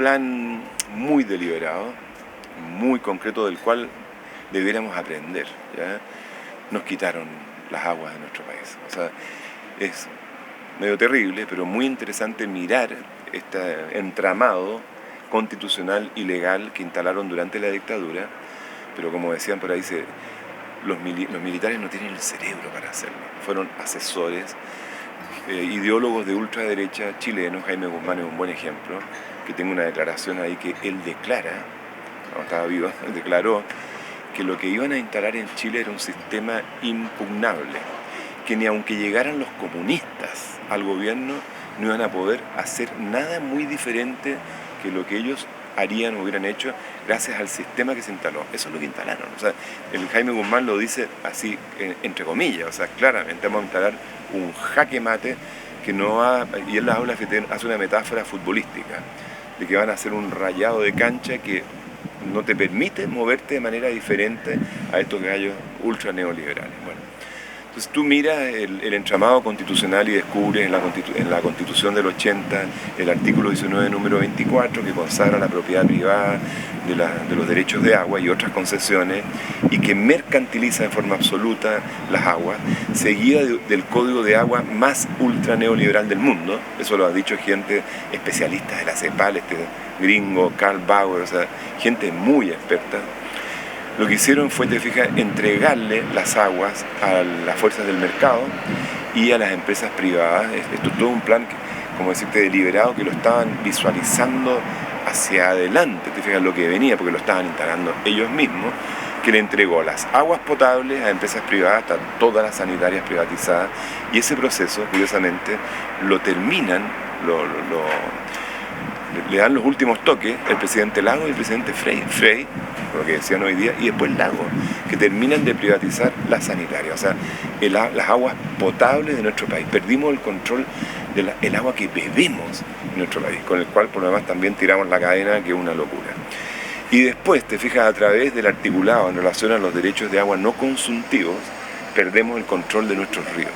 plan muy deliberado, muy concreto, del cual debiéramos aprender, ¿ya? Nos quitaron las aguas de nuestro país. O sea, es medio terrible, pero muy interesante mirar este entramado constitucional y legal que instalaron durante la dictadura, pero como decían por ahí, los militares no tienen el cerebro para hacerlo. Fueron asesores, ideólogos de ultraderecha chilenos. Jaime Guzmán es un buen ejemplo, que tengo una declaración ahí que él declara, cuando estaba vivo, él declaró que lo que iban a instalar en Chile era un sistema impugnable, que ni aunque llegaran los comunistas al gobierno no iban a poder hacer nada muy diferente que lo que ellos harían o hubieran hecho gracias al sistema que se instaló. Eso es lo que instalaron. O sea, el Jaime Guzmán lo dice así, entre comillas, o sea, claramente vamos a instalar un jaque mate que no va, y él habla, hace una metáfora futbolística, de que van a hacer un rayado de cancha que no te permite moverte de manera diferente a estos gallos ultra neoliberales. Bueno, entonces tú miras el entramado constitucional y descubres en la Constitución del 80 el artículo 19, número 24, que consagra la propiedad privada de los derechos de agua y otras concesiones, y que mercantiliza en forma absoluta las aguas, seguida del código de agua más ultra neoliberal del mundo. Eso lo ha dicho gente especialista de la CEPAL, este gringo, Karl Bauer, o sea, gente muy experta. Lo que hicieron fue, te fijas, entregarle las aguas a las fuerzas del mercado y a las empresas privadas. Esto es todo un plan, como decirte, deliberado, que lo estaban visualizando hacia adelante, te fijas lo que venía, porque lo estaban instalando ellos mismos, que le entregó las aguas potables a empresas privadas, hasta todas las sanitarias privatizadas, y ese proceso, curiosamente, lo terminan, le dan los últimos toques el presidente Lago y el presidente Frey, lo que decían hoy día, y después Lago, que terminan de privatizar las sanitarias, o sea, las aguas potables de nuestro país. Perdimos el control del agua que bebemos en nuestro país, con el cual por lo demás también tiramos la cadena, que es una locura. Y después, te fijas, a través del articulado en relación a los derechos de agua no consumtivos, perdemos el control de nuestros ríos.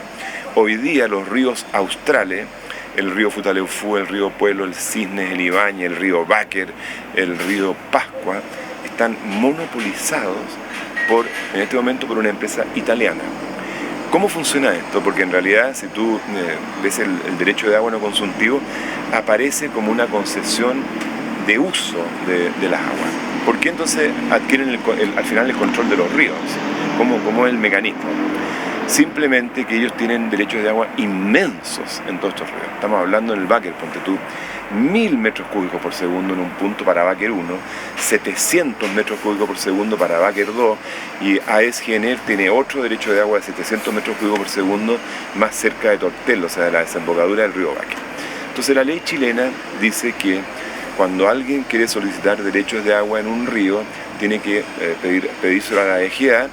Hoy día los ríos australes, el río Futaleufú, el río Pueblo, el Cisnes, el Ibañez, el río Báquer, el río Pascua, están monopolizados en este momento por una empresa italiana. ¿Cómo funciona esto? Porque en realidad, si tú ves el derecho de agua no consultivo, aparece como una concesión de uso de las aguas. ¿Por qué entonces adquieren al final el control de los ríos? ¿Cómo es el mecanismo? Simplemente que ellos tienen derechos de agua inmensos en todos estos ríos. Estamos hablando en el Báquer, ponte tú, 1000 metros cúbicos por segundo en un punto para Báquer 1, 700 metros cúbicos por segundo para Báquer 2, y AES GNR tiene otro derecho de agua de 700 metros cúbicos por segundo más cerca de Tortel, o sea, de la desembocadura del río Báquer. Entonces la ley chilena dice que cuando alguien quiere solicitar derechos de agua en un río, tiene que pedírselo a la EGA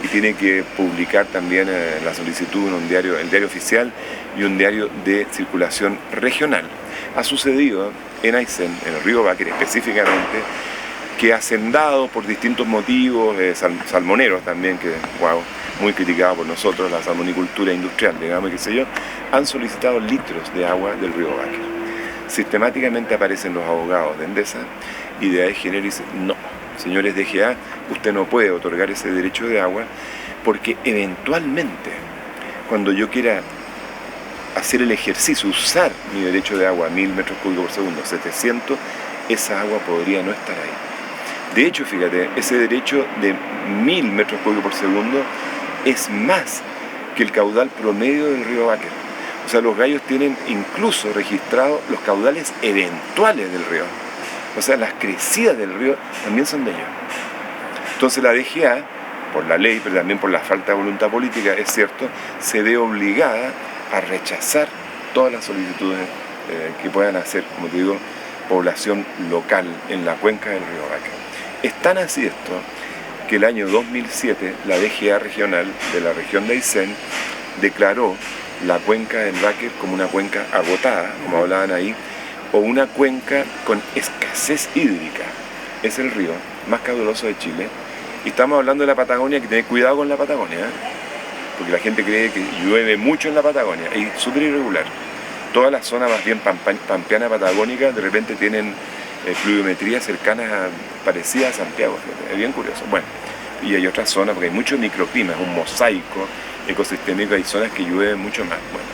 y tiene que publicar también la solicitud en el diario oficial y un diario de circulación regional. Ha sucedido en Aysén, en el río Báquer específicamente, que hacendados por distintos motivos, salmoneros también, que muy criticado por nosotros, la salmonicultura industrial, digamos, qué sé yo, han solicitado litros de agua del río Báquer. Sistemáticamente aparecen los abogados de Endesa y de AES GNR y dicen: no, señores de EGA, usted no puede otorgar ese derecho de agua, porque eventualmente, cuando yo quiera hacer el ejercicio, usar mi derecho de agua, 1000 metros cúbicos por segundo, 700, esa agua podría no estar ahí. De hecho, fíjate, ese derecho de 1000 metros cúbicos por segundo es más que el caudal promedio del río Báquer. O sea, los gallos tienen incluso registrados los caudales eventuales del río. O sea, las crecidas del río también son de ellos. Entonces la DGA, por la ley, pero también por la falta de voluntad política, es cierto, se ve obligada a rechazar todas las solicitudes que puedan hacer, como te digo, población local en la cuenca del río Báquer. Es tan así esto que el año 2007 la DGA regional de la región de Aysén declaró la cuenca del Báquer como una cuenca agotada, como hablaban ahí, o una cuenca con escasez hídrica. Es el río más caudaloso de Chile. Y estamos hablando de la Patagonia, hay que tener cuidado con la Patagonia, porque la gente cree que llueve mucho en la Patagonia, es súper irregular. Toda la zona más bien pampeana patagónica de repente tienen pluviometrías cercanas, parecidas a Santiago. Es bien curioso. Bueno, y hay otras zonas, porque hay mucho microclima, es un mosaico ecosistémico, hay zonas que llueven mucho más. Bueno,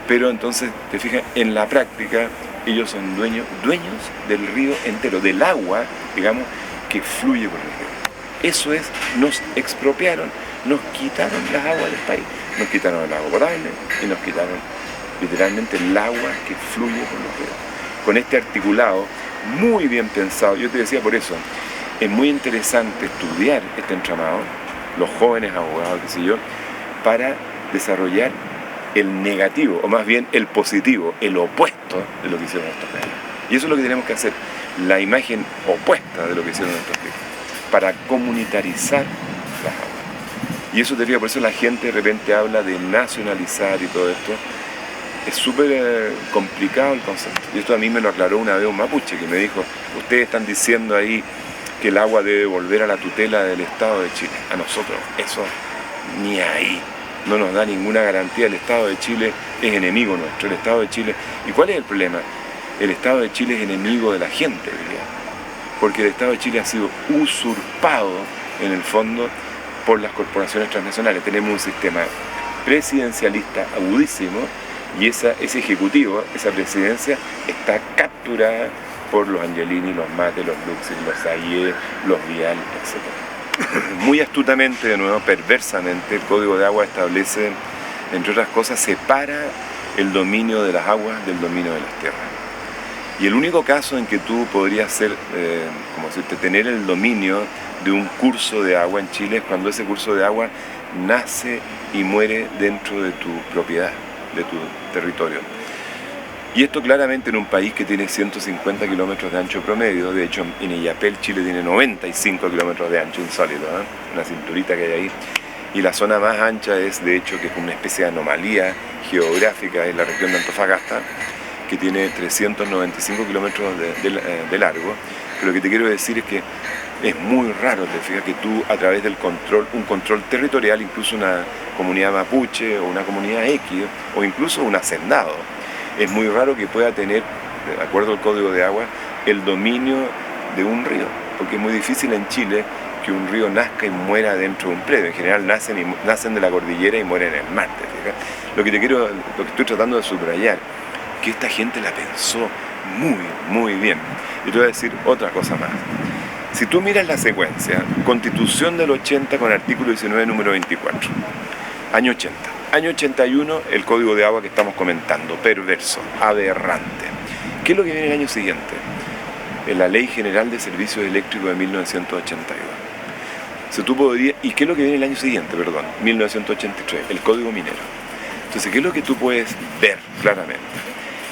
pero entonces, te fijas, en la práctica, ellos son dueños del río entero, del agua, digamos, que fluye por el río. Eso es, nos expropiaron, nos quitaron las aguas del país, nos quitaron el agua potable y nos quitaron literalmente el agua que fluye por los ríos. Con este articulado muy bien pensado, yo te decía por eso, es muy interesante estudiar este entramado, los jóvenes abogados, qué sé yo, para desarrollar el negativo, o más bien el positivo, el opuesto de lo que hicieron estos reyes. Y eso es lo que tenemos que hacer, la imagen opuesta de lo que hicieron estos reyes, para comunitarizar las aguas. Y eso te digo, por eso la gente de repente habla de nacionalizar y todo esto. Es súper complicado el concepto. Y esto a mí me lo aclaró una vez un mapuche que me dijo, ustedes están diciendo ahí que el agua debe volver a la tutela del Estado de Chile. A nosotros eso ni ahí. No nos da ninguna garantía. El Estado de Chile es enemigo nuestro. El Estado de Chile... ¿Y cuál es el problema? El Estado de Chile es enemigo de la gente, diría. Porque el Estado de Chile ha sido usurpado, en el fondo, por las corporaciones transnacionales. Tenemos un sistema presidencialista agudísimo y ese ejecutivo, esa presidencia, está capturada por los Angelini, los Mate, los Luxis, los Ayer, los Vial, etc. Muy astutamente, de nuevo, perversamente, el Código de Agua establece, entre otras cosas, separa el dominio de las aguas del dominio de las tierras. Y el único caso en que tú podrías ser, como decirte, tener el dominio de un curso de agua en Chile es cuando ese curso de agua nace y muere dentro de tu propiedad, de tu territorio. Y esto claramente en un país que tiene 150 kilómetros de ancho promedio. De hecho, en Illapel, Chile tiene 95 kilómetros de ancho, insólito, ¿eh? Una cinturita que hay ahí. Y la zona más ancha es, de hecho, que es una especie de anomalía geográfica, es la región de Antofagasta, que tiene 395 kilómetros de largo. Pero lo que te quiero decir es que es muy raro, te fijas, que tú a través del control, un control territorial, incluso una comunidad mapuche o una comunidad X, o incluso un hacendado, es muy raro que pueda tener, de acuerdo al Código de Agua, el dominio de un río, porque es muy difícil en Chile que un río nazca y muera dentro de un predio. En general nacen de la cordillera y mueren en el mar, ¿te fijas? Lo que estoy tratando de subrayar, que esta gente la pensó muy bien. Y te voy a decir otra cosa más. Si tú miras la secuencia, Constitución del 80 con artículo 19, número 24, año 80. Año 81, el Código de Agua que estamos comentando, perverso, aberrante. ¿Qué es lo que viene el año siguiente? En la Ley General de Servicios Eléctricos de 1982. ¿Y qué es lo que viene el año siguiente? 1983, el Código Minero. Entonces, ¿qué es lo que tú puedes ver claramente?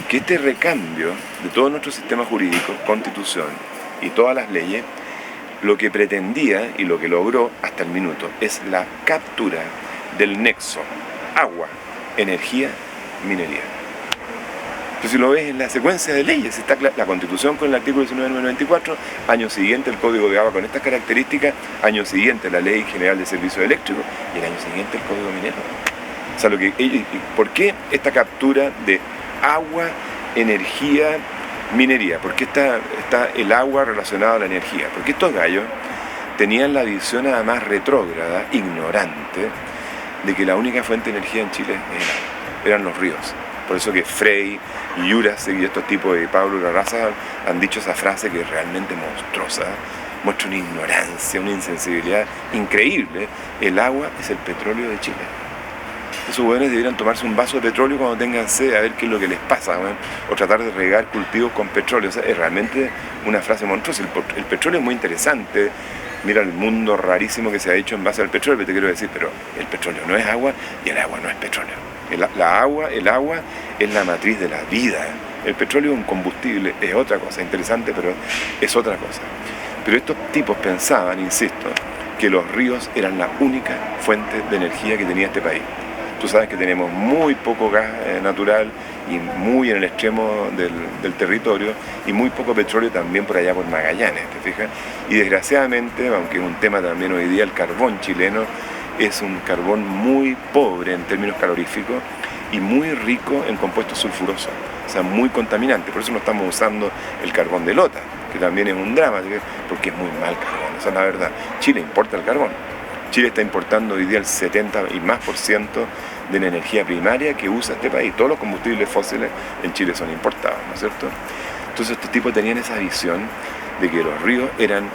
Que este recambio de todo nuestro sistema jurídico, Constitución y todas las leyes, lo que pretendía y lo que logró hasta el minuto es la captura del nexo agua, energía, minería. Entonces, si lo ves en la secuencia de leyes, está la Constitución con el artículo 1994, año siguiente el Código de Agua con estas características, año siguiente la Ley General de Servicios Eléctricos y el año siguiente el Código Minero. O sea, ¿por qué esta captura de agua, energía, minería? ¿Por qué está el agua relacionado a la energía? Porque estos gallos tenían la visión además retrógrada, ignorante, de que la única fuente de energía en Chile eran los ríos. Por eso que Frey y Jurasek y estos tipos de Pablo Larraza han dicho esa frase que es realmente monstruosa, muestra una ignorancia, una insensibilidad increíble. El agua es el petróleo de Chile. Esos hueones deberían tomarse un vaso de petróleo cuando tengan sed, a ver qué es lo que les pasa, ¿no? O tratar de regar cultivos con petróleo. O sea, es realmente una frase monstruosa. El petróleo es muy interesante. Mira el mundo rarísimo que se ha hecho en base al petróleo, pero te quiero decir, pero el petróleo no es agua y el agua no es petróleo. El agua es la matriz de la vida. El petróleo es un combustible, es otra cosa, interesante, pero es otra cosa. Pero estos tipos pensaban, insisto, que los ríos eran la única fuente de energía que tenía este país. Tú sabes que tenemos muy poco gas natural y muy en el extremo del territorio y muy poco petróleo también por allá por Magallanes, ¿te fijas? Y desgraciadamente, aunque es un tema también hoy día, el carbón chileno es un carbón muy pobre en términos caloríficos y muy rico en compuestos sulfurosos, o sea, muy contaminante. Por eso no estamos usando el carbón de lota, que también es un drama, porque es muy mal carbón, esa es la verdad. Chile importa el carbón. Chile está importando hoy día el 70 y más por ciento de la energía primaria que usa este país. Todos los combustibles fósiles en Chile son importados, ¿no es cierto? Entonces estos tipos tenían esa visión de que los ríos eran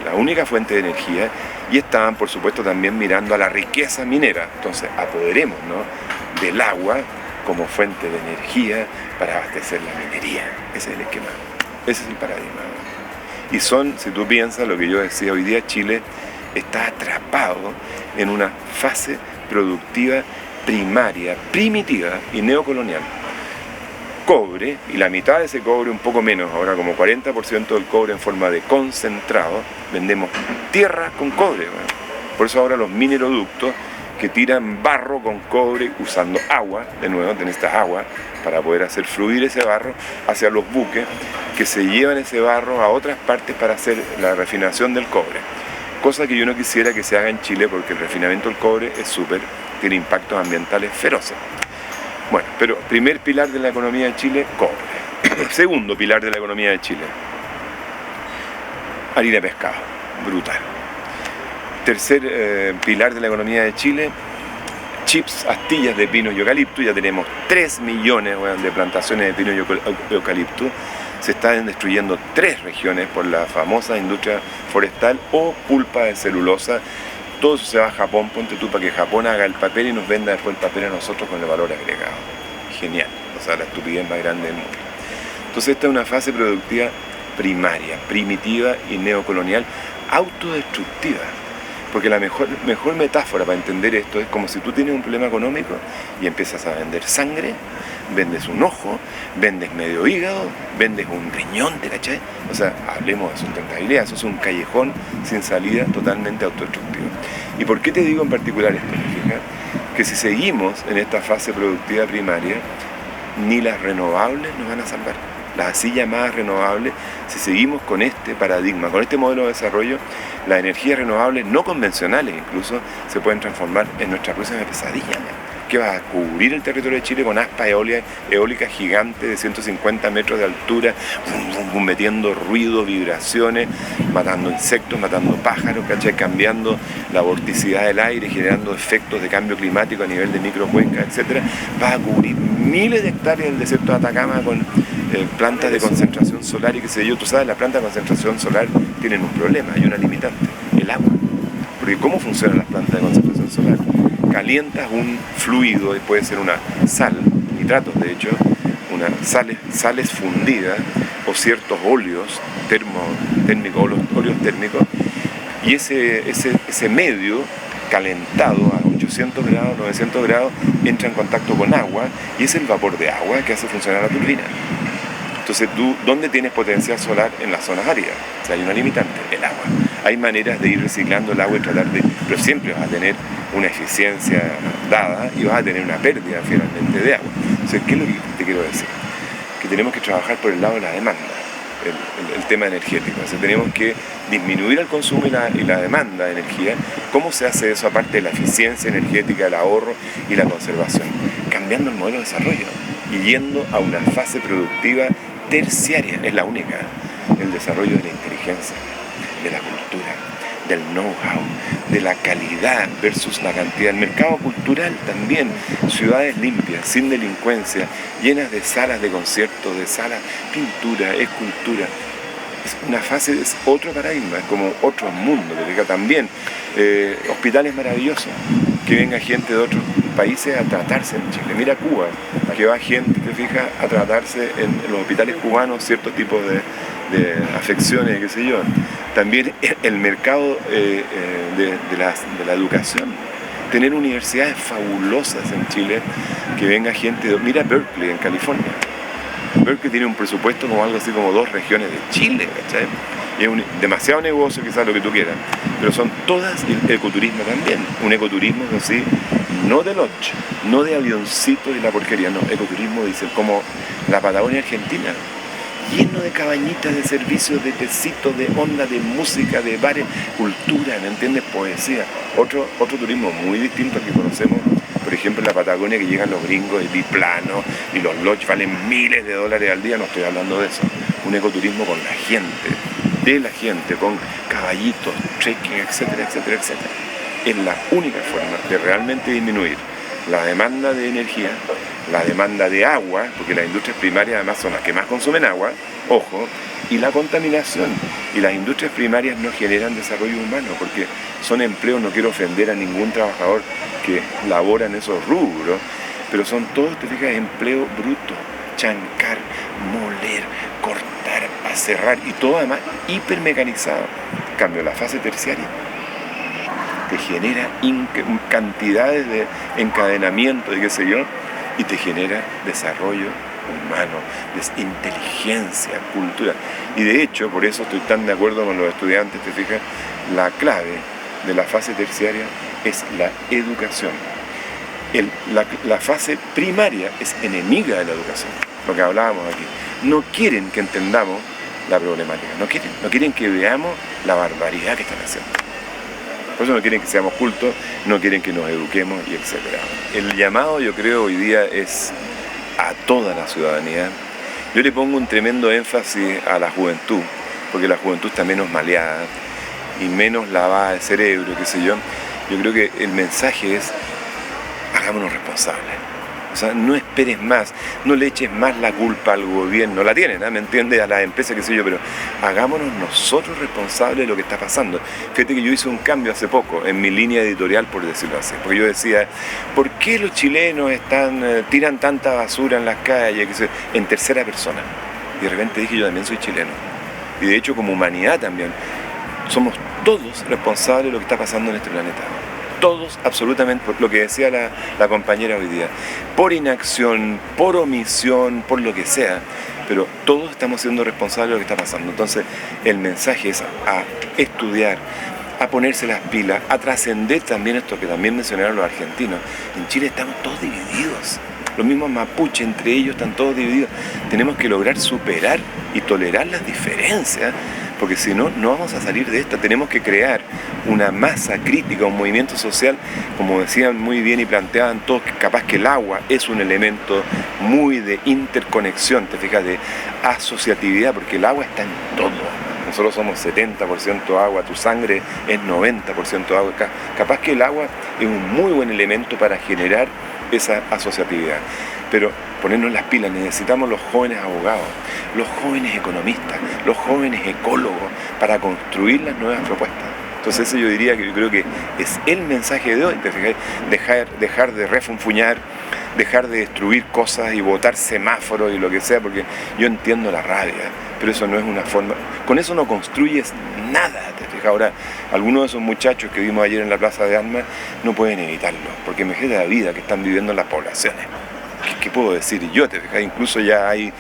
la única fuente de energía y estaban, por supuesto, también mirando a la riqueza minera. Entonces, apoderémonos del agua como fuente de energía para abastecer la minería. Ese es el esquema, ese es el paradigma. Y son, si tú piensas, lo que yo decía hoy día, Chile está atrapado en una fase productiva primaria, primitiva y neocolonial. Cobre, y la mitad de ese cobre, un poco menos, ahora como 40% del cobre en forma de concentrado, vendemos tierra con cobre. Por eso ahora los mineroductos que tiran barro con cobre usando agua, de nuevo necesitas agua para poder hacer fluir ese barro hacia los buques que se llevan ese barro a otras partes para hacer la refinación del cobre. Cosa que yo no quisiera que se haga en Chile porque el refinamiento del cobre es tiene impactos ambientales feroces. Bueno, pero primer pilar de la economía de Chile, cobre. Segundo pilar de la economía de Chile, harina de pescado, brutal. Tercer pilar de la economía de Chile, chips, astillas de pino y eucalipto. Ya tenemos 3 millones de plantaciones de pino y eucalipto. Se están destruyendo 3 regiones por la famosa industria forestal o pulpa de celulosa. Todo eso se va a Japón, ponte tú, para que Japón haga el papel y nos venda después el papel a nosotros con el valor agregado. Genial, o sea, la estupidez más grande del mundo. Entonces esta es una fase productiva primaria, primitiva y neocolonial, autodestructiva. Porque la mejor metáfora para entender esto es como si tú tienes un problema económico y empiezas a vender sangre, vendes un ojo, vendes medio hígado, vendes un riñón, ¿te cachai? O sea, hablemos de sustentabilidad, eso es un callejón sin salida totalmente autodestructivo. ¿Y por qué te digo en particular esto? Fíjate que si seguimos en esta fase productiva primaria, ni las renovables nos van a salvar. Las así llamadas renovables, si seguimos con este paradigma, con este modelo de desarrollo, las energías renovables no convencionales incluso se pueden transformar en nuestra próxima pesadilla, que va a cubrir el territorio de Chile con aspas eólicas gigantes de 150 metros de altura, metiendo ruido, vibraciones, matando insectos, matando pájaros, ¿cachai? Cambiando la vorticidad del aire, generando efectos de cambio climático a nivel de microcuencas, etc. Va a cubrir miles de hectáreas del desierto de Atacama con plantas de concentración solar y qué sé yo. Tú sabes, las plantas de concentración solar tienen un problema, hay una limitante, el agua. Porque ¿cómo funcionan las plantas de concentración solar? Calientas un fluido, puede ser una sal, nitratos de hecho, sales fundidas o ciertos óleos térmicos, óleos térmicos, y ese medio calentado a 800 grados, 900 grados, entra en contacto con agua y es el vapor de agua que hace funcionar la turbina. Entonces, ¿tú dónde tienes potencial solar? En las zonas áridas. O sea, hay una limitante, el agua. Hay maneras de ir reciclando el agua y pero siempre vas a tener una eficiencia dada y vas a tener una pérdida finalmente de agua. Entonces, ¿qué es lo que te quiero decir? Que tenemos que trabajar por el lado de la demanda, el tema energético. O sea, tenemos que disminuir el consumo y la demanda de energía. ¿Cómo se hace eso aparte de la eficiencia energética, el ahorro y la conservación? Cambiando el modelo de desarrollo y yendo a una fase productiva terciaria, es la única, el desarrollo de la inteligencia, de la cultura, del know-how, de la calidad versus la cantidad. El mercado cultural también, ciudades limpias, sin delincuencia, llenas de salas de conciertos, de salas, pintura, escultura. Es una fase, es otro paradigma, es como otro mundo, que también hospitales maravillosos, que venga gente de otros países a tratarse en Chile. Mira Cuba, que va gente, te fijas, a tratarse en los hospitales cubanos ciertos tipos de afecciones, qué sé yo. También el mercado de la educación. Tener universidades fabulosas en Chile, que venga gente mira Berkeley en California. Berkeley tiene un presupuesto como algo así como 2 regiones de Chile, ¿cachai? Y es demasiado negocio, quizás lo que tú quieras, pero son todas ecoturismo también. Un ecoturismo así, no de lodge, no de avioncito y la porquería, no, ecoturismo dice como la Patagonia Argentina, lleno de cabañitas, de servicios, de tecitos, de onda, de música, de bares, cultura, ¿me entiendes? Poesía. Otro turismo muy distinto al que conocemos por ejemplo en la Patagonia, que llegan los gringos de biplano y los lodge valen miles de dólares al día, no estoy hablando de eso. Un ecoturismo con la gente, de la gente, con caballitos, trekking, etcétera, etcétera, etcétera. Es la única forma de realmente disminuir la demanda de energía, la demanda de agua, porque las industrias primarias además son las que más consumen agua, ojo, y la contaminación. Y las industrias primarias no generan desarrollo humano, porque son empleos, no quiero ofender a ningún trabajador que labora en esos rubros, pero son todos, te fijas, empleo bruto, chancar, moler, cortar, aserrar, y todo además hipermecanizado. En cambio, la fase terciaria te genera cantidades de encadenamiento y qué sé yo, y te genera desarrollo humano, inteligencia, cultura. Y de hecho, por eso estoy tan de acuerdo con los estudiantes, te fijas, la clave de la fase terciaria es la educación. La fase primaria es enemiga de la educación, lo que hablábamos aquí. No quieren que entendamos la problemática, no quieren que veamos la barbaridad que están haciendo. Por eso no quieren que seamos cultos, no quieren que nos eduquemos y etc. El llamado, yo creo, hoy día es a toda la ciudadanía. Yo le pongo un tremendo énfasis a la juventud, porque la juventud está menos maleada y menos lavada de cerebro, qué sé yo. Yo creo que el mensaje es: hagámonos responsables. O sea, no esperes más, no le eches más la culpa al gobierno, la tienen, ¿me entiendes? A las empresas, qué sé yo, pero hagámonos nosotros responsables de lo que está pasando. Fíjate que yo hice un cambio hace poco en mi línea editorial, por decirlo así, porque yo decía, ¿por qué los chilenos tiran tanta basura en las calles, qué sé yo, en tercera persona? Y de repente dije, yo también soy chileno. Y de hecho, como humanidad también, somos todos responsables de lo que está pasando en este planeta. Todos, absolutamente, por lo que decía la compañera hoy día, por inacción, por omisión, por lo que sea, pero todos estamos siendo responsables de lo que está pasando. Entonces, el mensaje es a estudiar, a ponerse las pilas, a trascender también esto que también mencionaron los argentinos. En Chile estamos todos divididos. Los mismos mapuches, entre ellos, están todos divididos. Tenemos que lograr superar y tolerar las diferencias, porque si no, no vamos a salir de esta. Tenemos que crear una masa crítica, un movimiento social, como decían muy bien y planteaban todos, que capaz que el agua es un elemento muy de interconexión, te fijas, de asociatividad, porque el agua está en todo. Nosotros somos 70% agua, tu sangre es 90% agua. Capaz que el agua es un muy buen elemento para generar esa asociatividad. Pero ponernos las pilas, necesitamos los jóvenes abogados, los jóvenes economistas, los jóvenes ecólogos para construir las nuevas propuestas. Entonces eso yo diría que yo creo que es el mensaje de hoy, dejar de refunfuñar, dejar de destruir cosas y botar semáforos y lo que sea, porque yo entiendo la rabia, pero eso no es una forma, con eso no construyes nada, te fijas. Ahora, algunos de esos muchachos que vimos ayer en la Plaza de Armas no pueden evitarlo, porque imagínate la vida que están viviendo las poblaciones. ¿Qué puedo decir yo? Te fijas, incluso ya hay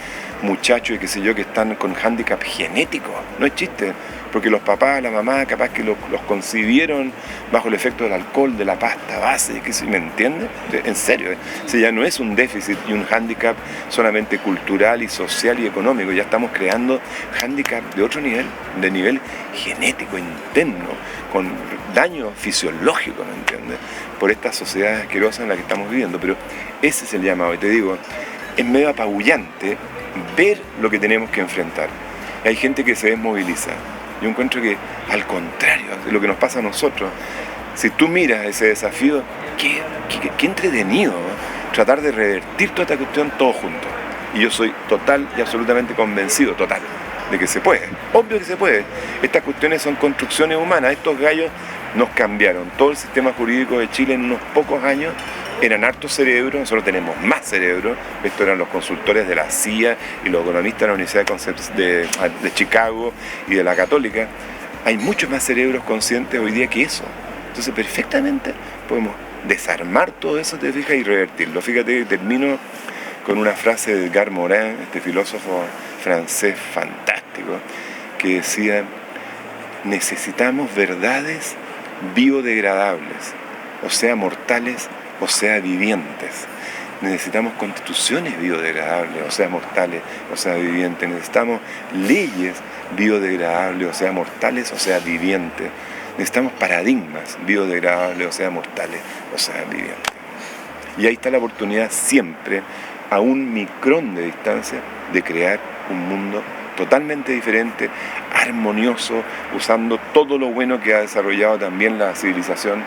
muchachos y qué sé yo que están con hándicap genético, no es chiste, porque los papás, la mamá, capaz que los concibieron bajo el efecto del alcohol, de la pasta base, ¿me entiendes? En serio, o sea, ya no es un déficit y un hándicap solamente cultural y social y económico, ya estamos creando hándicap de otro nivel, de nivel genético, interno, con daño fisiológico, ¿me entiendes? Por esta sociedad asquerosa en la que estamos viviendo, pero ese es el llamado, y te digo, es medio apabullante ver lo que tenemos que enfrentar. Hay gente que se desmoviliza. Yo encuentro que, al contrario de lo que nos pasa a nosotros, si tú miras ese desafío, qué entretenido, ¿no? Tratar de revertir toda esta cuestión todos juntos. Y yo soy total y absolutamente convencido, de que se puede. Obvio que se puede. Estas cuestiones son construcciones humanas. Estos gallos nos cambiaron. Todo el sistema jurídico de Chile en unos pocos años eran hartos cerebros, nosotros tenemos más cerebros. Estos eran los consultores de la CIA y los economistas de la Universidad de Chicago y de la Católica. Hay muchos más cerebros conscientes hoy día que eso. Entonces perfectamente podemos desarmar todo eso, te fijas, y revertirlo. Fíjate, termino con una frase de Edgar Morin, este filósofo francés fantástico, que decía: necesitamos verdades biodegradables, o sea, mortales, o sea, vivientes. Necesitamos constituciones biodegradables, o sea, mortales, o sea, vivientes. Necesitamos leyes biodegradables, o sea, mortales, o sea, vivientes. Necesitamos paradigmas biodegradables, o sea, mortales, o sea, vivientes. Y ahí está la oportunidad siempre, a un micrón de distancia, de crear un mundo totalmente diferente, armonioso, usando todo lo bueno que ha desarrollado también la civilización,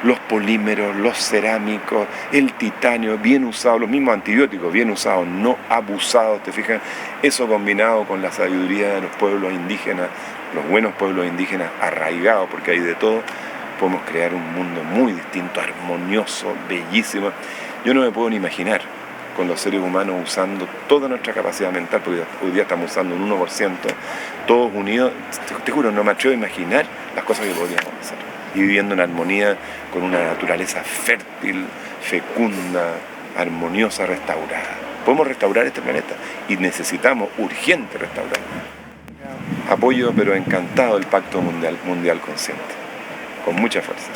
los polímeros, los cerámicos, el titanio bien usado, los mismos antibióticos bien usados, no abusados, ¿te fijas? Eso combinado con la sabiduría de los pueblos indígenas, los buenos pueblos indígenas arraigados, porque hay de todo, podemos crear un mundo muy distinto, armonioso, bellísimo. Yo no me puedo ni imaginar con los seres humanos usando toda nuestra capacidad mental, porque hoy día estamos usando un 1%, todos unidos, te juro, no me atrevo a imaginar las cosas que podríamos hacer. Y viviendo en armonía con una naturaleza fértil, fecunda, armoniosa, restaurada. Podemos restaurar este planeta y necesitamos urgente restaurarlo. Apoyo, pero encantado, el Pacto Mundial Consciente, con mucha fuerza.